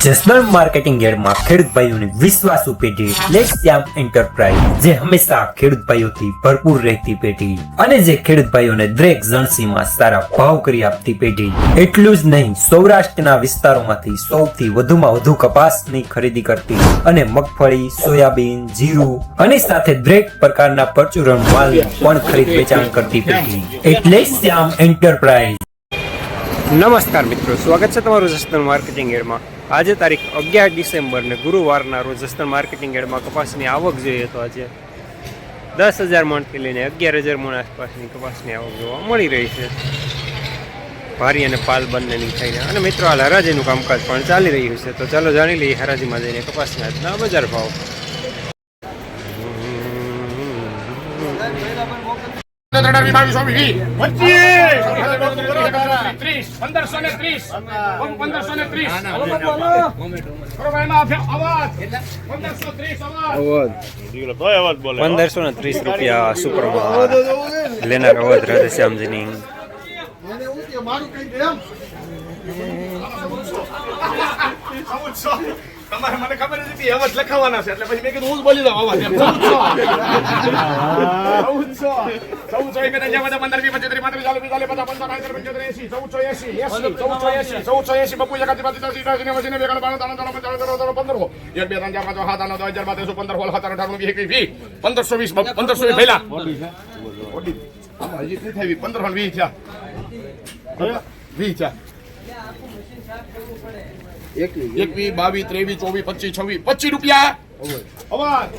Jasdan marketing યાર્ડમાં ખેડૂત ભાઈઓની વિશ્વાસુ પેઢી લેટ શ્યામ એન્ટરપ્રાઇઝ, જે હંમેશા ખેડૂત ભાઈઓથી ભરપૂર રહેતી પેઢી અને જે ખેડૂત ભાઈઓને દરેક જણસીમાં સારા ભાવ કરી આપતી પેઢી। એટલું જ નહીં, સૌરાષ્ટ્રના વિસ્તારોમાંથી સૌથી વધુમાં વધુ કપાસની ખરીદી કરતી અને મગફળી, સોયાબીન, જીરું અને સાથે દરેક પ્રકારના પરચુરણ માલ પણ ખરીદ વેચાણ કરતી પેઢી એટલે શ્યામ એન્ટરપ્રાઇઝ। નમસ્કાર મિત્રો, સ્વાગત છે તમારું જસદણ માર્કેટિંગ યાર્ડમાં। આજે તારીખ 11 ડિસેમ્બર ને ગુરુવારના રોજ જસદણ માર્કેટિંગ યાર્ડમાં કપાસની આવક જોઈએ તો આજે 10,000 મણથી લઈને 11,000 મણ આસપાસની કપાસની આવક જોવા મળી રહી છે, ભારી અને પાલ બંનેની થઈને। અને મિત્રો હાલ હરાજીનું કામકાજ પણ ચાલી રહ્યું છે, તો ચાલો જાણી લઈએ હરાજીમાં જઈને કપાસના આજના બજાર ભાવ। ₹1,530 સુપરમાં લેનાર અવધ રાધેશ્યામજીની। તમારે મને ખબર નથી અવાજ લખાવાના છે એટલે પછી મેં કીધું હું જ બોલી દઉં અવાજ 21, 22, 23, 24, 25, 26 રૂપિયા અવાજ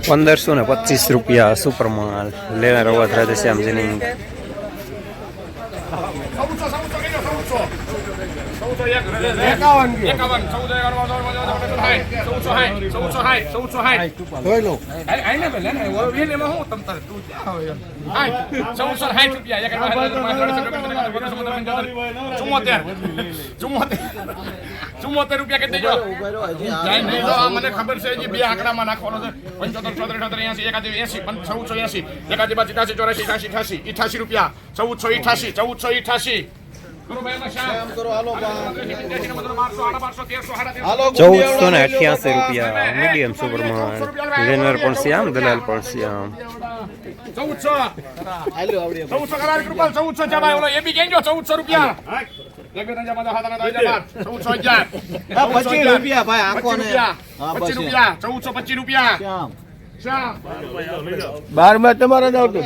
1,525 રૂપિયા સુપરમાં લેનાર અવધ રાધેશ્યામજીની। મને ખબર છે બે આંકડામાં નાખવાનો છે 75, 74, 80, 81, 88, રૂપિયા 1488। 1,488 રૂપિયા મીડિયમ સુપરમાં લેનાર પણ શ્યામ, દલાલ પણ શ્યામ। 1400 કરાર કૃપાલ 1400 જમાય ઓલો એબી કેંજો 1400 રૂપિયા 25 રૂપિયા ભાઈ આંખો ને 25 રૂપિયા 1425 રૂપિયા શ્યામ 12 તમારા જ આવતો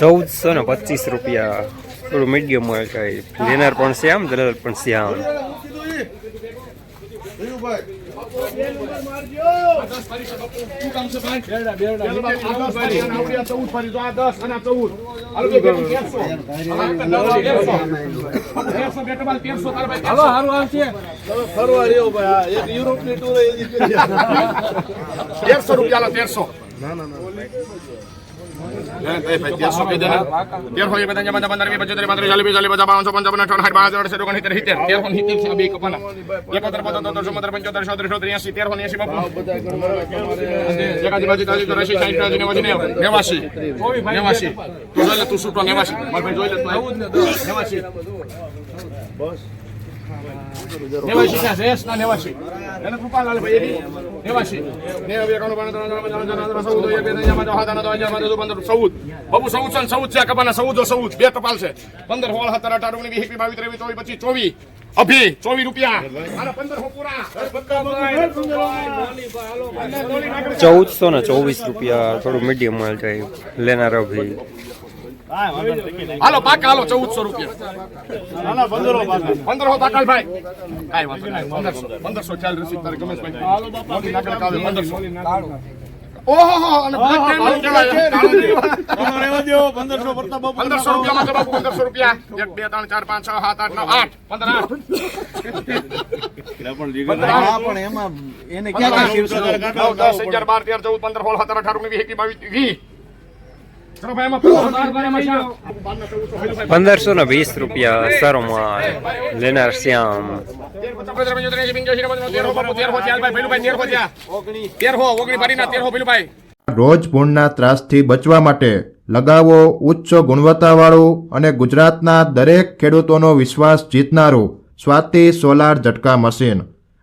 1,425 રૂપિયા થોડું મીડિયમ હોય કઈ લેનાર પણ શ્યામ, દલાલ પણ શ્યામ। અભી 24 રૂપિયા 1,424 રૂપિયા થોડું મીડિયમ માલ જાય લેનાર અભી। હાલો પાકા હાલો 1,400 રૂપિયા 1500 પાકા ભાઈ કાઈ વાંધો નહીં 1500 ચાલ રસીદ તારે ગમે મોટી નાકડા કાવે 1500 ઓહો અને બ્લેક ડાયમંડ કહેવાય કાળો રેવા દો 1500 પરતા બાપુ 1500 રૂપિયામાં બાપુ 1500 રૂપિયા 1 2 3 4 5 6 7 8 9 8 15 પણ એમાં એને ક્યાં 10, 11, 12, 13, 14, 15, 16, 17, 18, 19, 20, 1,520 રૂપિયા સારો માલ લેનાર શ્યામ। 13 ભરીના 13 ભીલુભાઈ રોજ ભૂણના ત્રાસથી બચવા માટે લગાવો ઉચ્ચ ગુણવત્તાવાળું અને ગુજરાતના દરેક ખેડૂતોનો વિશ્વાસ જીતનારું સ્વાતિ સોલાર ઝટકા મશીન.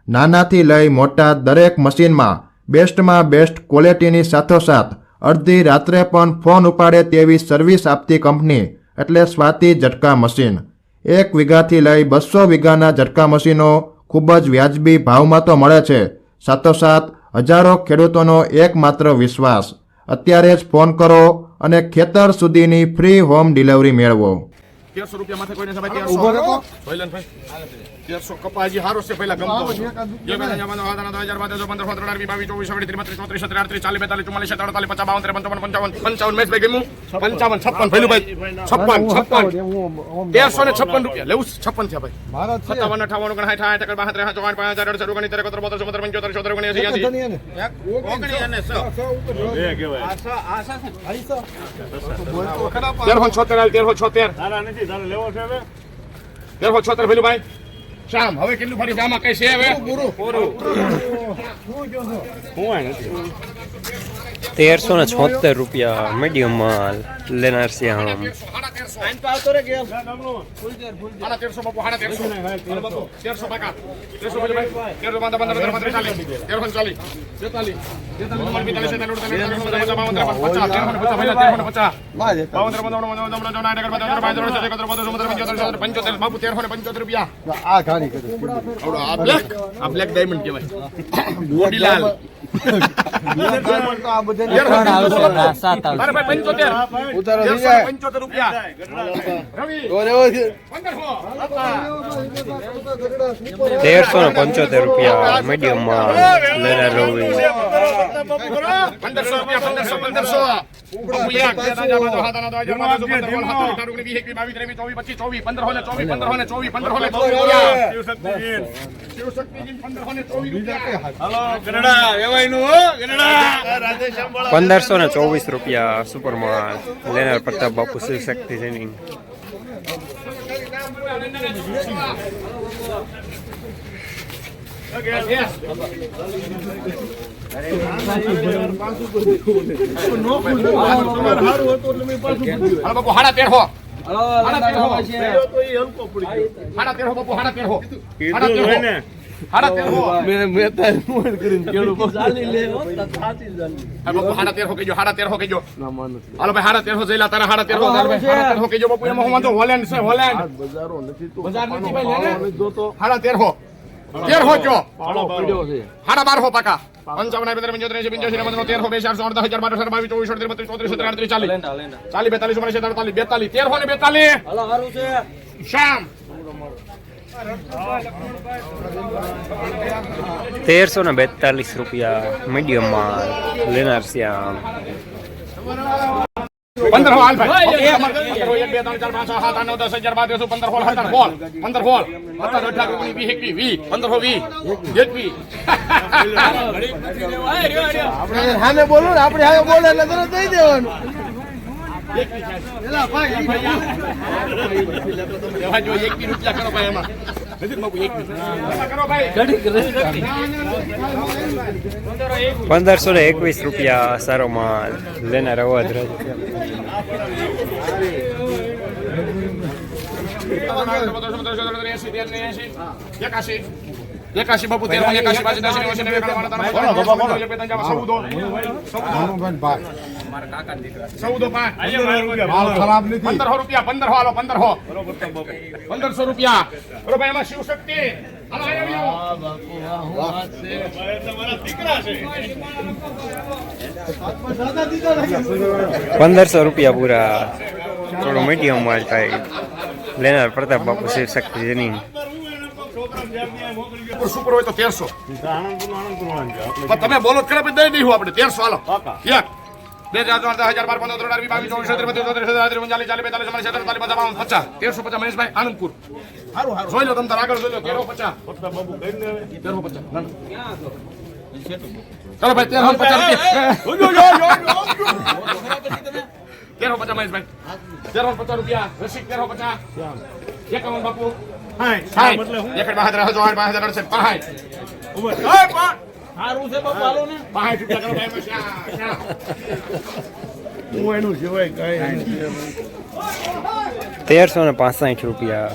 નાનાથી લઈ મોટા દરેક મશીનમાં બેસ્ટમાં બેસ્ટ ક્વોલિટીની સાથોસાથ અડધી રાત્રે પણ ફોન ઉપાડે તેવી સર્વિસ આપતી કંપની એટલે સ્વાતિ ઝટકા મશીન. 1 વીઘાથી લઈ 200 વીઘાના ઝટકા મશીનો ખૂબ જ વ્યાજબી ભાવમાં તો મળે છે, સાથોસાથ હજારો ખેડૂતોનો એકમાત્ર વિશ્વાસ. અત્યારે જ ફોન કરો અને ખેતર સુધીની ફ્રી હોમ ડિલિવરી મેળવો. 1300 રૂપિયા માથે કોઈને સભાઈ 1300 ભાઈલન ભાઈ 1300 કપાજી હારો છે પહેલા ગમતો જે બેના જમાનો આધાના 2000 15 18 22 24 23 34 34 40 44 45 47 મેચ ભાઈ ગમ્યું 55 56 ભઈલું ભાઈ 56 1356 રૂપિયા લેવું 56 થયા ભાઈ 57 58 ગણ 60 62 53 54 50 1376 ભઈલું ભાઈ શામ હવે કેટલું ફરી આમાં કઈ છે હવે પૂરું 1376 રૂપિયા મીડિયમ માલ લેનાર છે આમ. 1300 બાપુ 1300 પાકા 1300 ભઈલું ભાઈ 1345 રૂપિયા આ ગાડી આ બ્લેક ડાયમંડ કહેવાય મોડીલાલ આ બધા અરે ભાઈ 75 ઉતારો 75 રૂપિયા રવિ 1375 રૂપિયા મીડિયમ માલ લેનાર રવિ. 1500 રૂપિયા 1524 રૂપિયા સુપર માલ લેનાર પ્રતાપ બાપુ શિવશક્તિ જેની.12 પાકા 55 75 75 13 શામ 1342 રૂપિયા મીડિયમ માલ લેનાર શ્યામ. 15 હાલ ભાઈ 1 2 3 4 5 6 7 8 9 10 11 12 13 હોલ 15 હોલ 15 હોલ 18 19 20 15 20 આપણે સામે બોલો ને, આપણે સામે બોલે એટલે તરત દઈ દેવાનું. એલા ભાઈ જો 1 રૂપિયા કરો ભાઈ એમાં નથી મગુ 1 કરો ભાઈ 1521 રૂપિયા સારો માલ લેનાર અવધ રજ. 81 બાપુ 13 81 5 10 15 રૂપિયા 15 હાલો 15 1500 રૂપિયા બરોબર એમાં શિવશક્તિ 1500 રૂપિયા પૂરા. થોડો મીડિયમ માલ થાય લેનાર પ્રતાપ બાપુ શિવશક્તિ જેની. સુપર હોય તો 1300 તમે બોલો ખરા દઈ દઈશું આપણે 1300 હાલો એક 1350 મહેશભાઈ આનંદપુર જોઈ લો તમે આગળ જોઈ લો 1350 ચલો ભાઈ 1350 મહેશભાઈ 1350 રૂપિયા રસિક 1350 51 બાપુ 60 1 12 50 50 60 સારું છે બાપા હાલો ને 65 રૂપિયા કરો ભાઈ શા હું એનું સિવાય કઈ 1365 રૂપિયા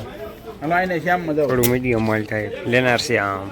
અને શ્યામ મજા થોડું મીડિયમ માલ થાય લેનાર છે આમ